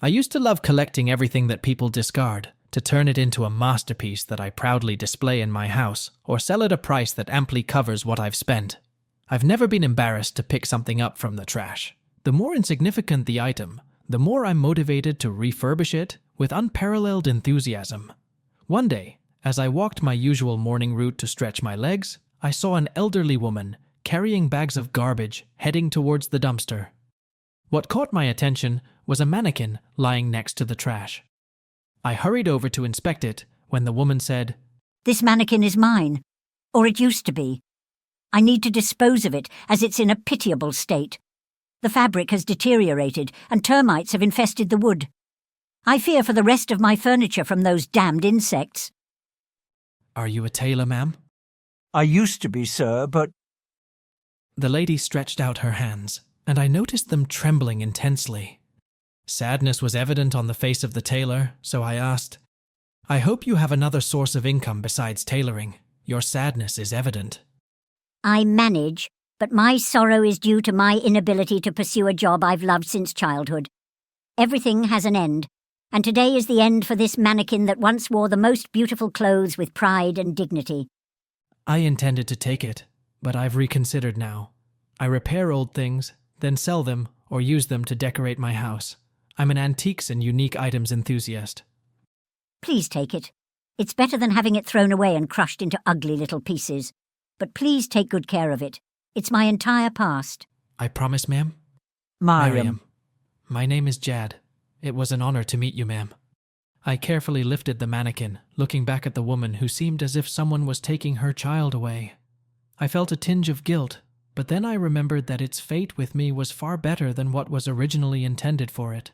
I used to love collecting everything that people discard, to turn it into a masterpiece that I proudly display in my house, or sell at a price that amply covers what I've spent. I've never been embarrassed to pick something up from the trash. The more insignificant the item, the more I'm motivated to refurbish it with unparalleled enthusiasm. One day, as I walked my usual morning route to stretch my legs, I saw an elderly woman carrying bags of garbage heading towards the dumpster. What caught my attention was a mannequin lying next to the trash. I hurried over to inspect it when the woman said, "This mannequin is mine, or it used to be. I need to dispose of it as it's in a pitiable state. The fabric has deteriorated and termites have infested the wood. I fear for the rest of my furniture from those damned insects." "Are you a tailor, ma'am?" I used to be, sir, but The lady stretched out her hands, and I noticed them trembling intensely. Sadness was evident on the face of the tailor, so I asked, "I hope you have another source of income besides tailoring. Your sadness is evident." "I manage, but my sorrow is due to my inability to pursue a job I've loved since childhood. Everything has an end, and today is the end for this mannequin that once wore the most beautiful clothes with pride and dignity." I intended to take it, but I've reconsidered now. I repair old things, then sell them or use them to decorate my house. I'm an antiques and unique items enthusiast. "Please take it. It's better than having it thrown away and crushed into ugly little pieces. But please take good care of it. It's my entire past." I promise, ma'am. Mariam. My name is Jad. It was an honor to meet you, ma'am. I carefully lifted the mannequin, looking back at the woman who seemed as if someone was taking her child away. I felt a tinge of guilt, but then I remembered that its fate with me was far better than what was originally intended for it.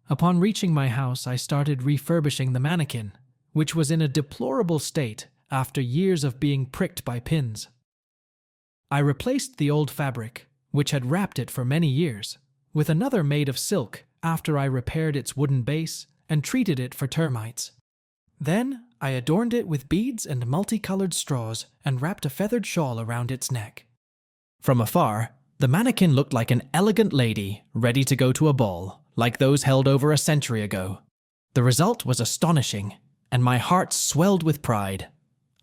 Upon reaching my house, I started refurbishing the mannequin, which was in a deplorable state after years of being pricked by pins. I replaced the old fabric, which had wrapped it for many years, with another made of silk after I repaired its wooden base and treated it for termites. Then I adorned it with beads and multicolored straws and wrapped a feathered shawl around its neck. From afar, the mannequin looked like an elegant lady ready to go to a ball, like those held over a century ago. The result was astonishing, and my heart swelled with pride.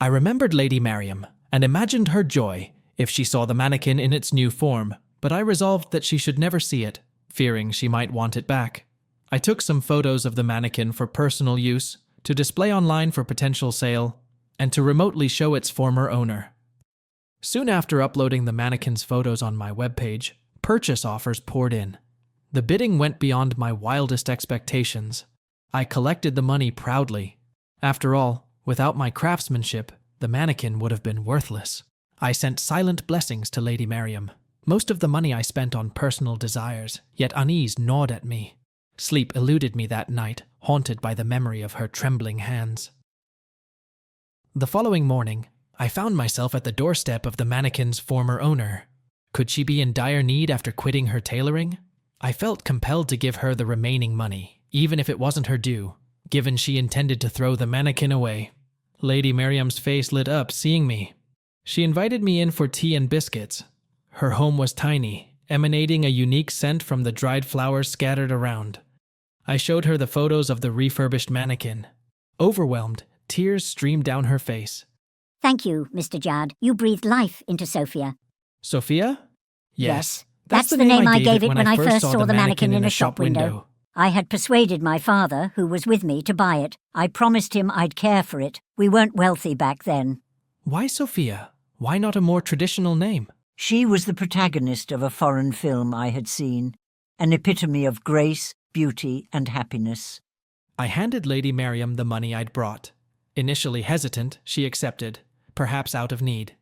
I remembered Lady Mariam and imagined her joy if she saw the mannequin in its new form, but I resolved that she should never see it, fearing she might want it back. I took some photos of the mannequin for personal use, to display online for potential sale, and to remotely show its former owner. Soon after uploading the mannequin's photos on my webpage, purchase offers poured in. The bidding went beyond my wildest expectations. I collected the money proudly. After all, without my craftsmanship, the mannequin would have been worthless. I sent silent blessings to Lady Mariam. Most of the money I spent on personal desires, yet unease gnawed at me. Sleep eluded me that night, haunted by the memory of her trembling hands. The following morning, I found myself at the doorstep of the mannequin's former owner. Could she be in dire need after quitting her tailoring? I felt compelled to give her the remaining money, even if it wasn't her due, given she intended to throw the mannequin away. Lady Mariam's face lit up seeing me. She invited me in for tea and biscuits. Her home was tiny, emanating a unique scent from the dried flowers scattered around. I showed her the photos of the refurbished mannequin. Overwhelmed, tears streamed down her face. "Thank you, Mr. Jad. You breathed life into Sophia." "Sophia?" Yes. That's the name I gave it when I first saw the mannequin in a shop window. I had persuaded my father, who was with me, to buy it. I promised him I'd care for it. We weren't wealthy back then. Why Sophia? Why not a more traditional name? She was the protagonist of a foreign film I had seen, an epitome of grace, beauty, and happiness. I handed Lady Mariam the money I'd brought. Initially hesitant, she accepted, perhaps out of need.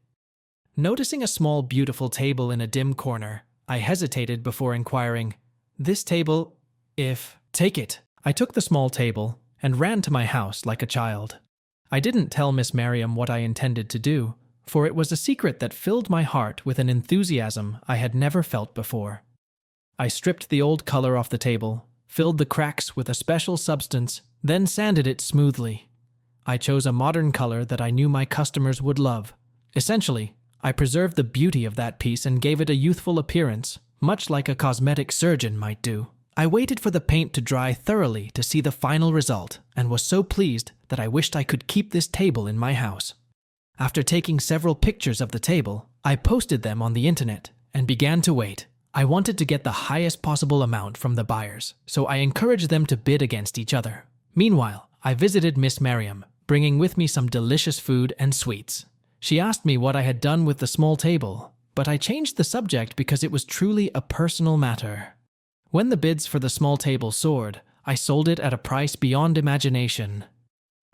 Noticing a small, beautiful table in a dim corner, I hesitated before inquiring, "This table, if—" "Take it." I took the small table and ran to my house like a child. I didn't tell Miss Mariam what I intended to do, for it was a secret that filled my heart with an enthusiasm I had never felt before. I stripped the old color off the table, filled the cracks with a special substance, then sanded it smoothly. I chose a modern color that I knew my customers would love. Essentially, I preserved the beauty of that piece and gave it a youthful appearance, much like a cosmetic surgeon might do. I waited for the paint to dry thoroughly to see the final result and was so pleased that I wished I could keep this table in my house. After taking several pictures of the table, I posted them on the internet and began to wait. I wanted to get the highest possible amount from the buyers, so I encouraged them to bid against each other. Meanwhile, I visited Miss Merriam, bringing with me some delicious food and sweets. She asked me what I had done with the small table, but I changed the subject because it was truly a personal matter. When the bids for the small table soared, I sold it at a price beyond imagination.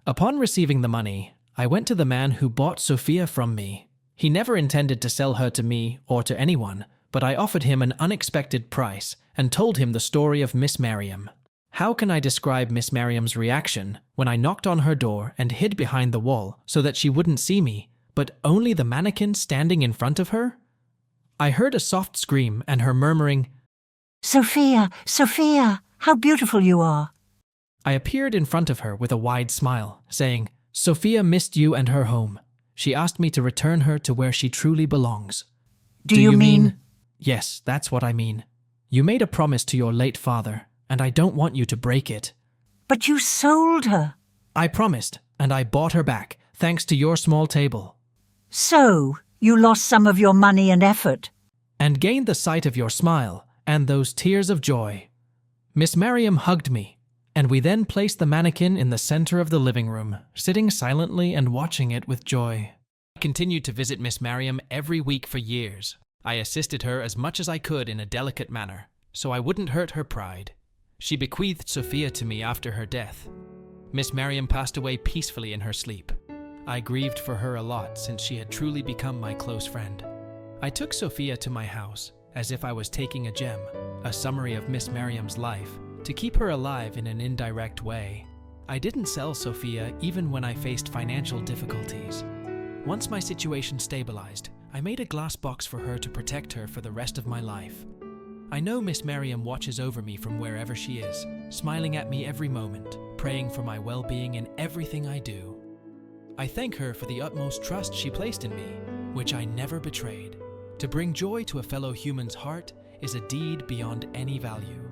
Upon receiving the money, I went to the man who bought Sophia from me. He never intended to sell her to me or to anyone, but I offered him an unexpected price and told him the story of Miss Merriam. How can I describe Miss Merriam's reaction when I knocked on her door and hid behind the wall so that she wouldn't see me, but only the mannequin standing in front of her? I heard a soft scream and her murmuring, Sophia, Sophia, how beautiful you are. I appeared in front of her with a wide smile, saying, Sophia missed you and her home. She asked me to return her to where she truly belongs. Do you mean? Yes, that's what I mean. You made a promise to your late father, and I don't want you to break it. But you sold her. I promised, and I bought her back, thanks to your small table. So, you lost some of your money and effort. And gained the sight of your smile and those tears of joy. Miss Merriam hugged me, and we then placed the mannequin in the center of the living room, sitting silently and watching it with joy. I continued to visit Miss Merriam every week for years. I assisted her as much as I could in a delicate manner, so I wouldn't hurt her pride. She bequeathed Sophia to me after her death. Miss Merriam passed away peacefully in her sleep. I grieved for her a lot since she had truly become my close friend. I took Sophia to my house, as if I was taking a gem, a summary of Miss Merriam's life, to keep her alive in an indirect way. I didn't sell Sophia even when I faced financial difficulties. Once my situation stabilized, I made a glass box for her to protect her for the rest of my life. I know Miss Merriam watches over me from wherever she is, smiling at me every moment, praying for my well-being in everything I do. I thank her for the utmost trust she placed in me, which I never betrayed. To bring joy to a fellow human's heart is a deed beyond any value.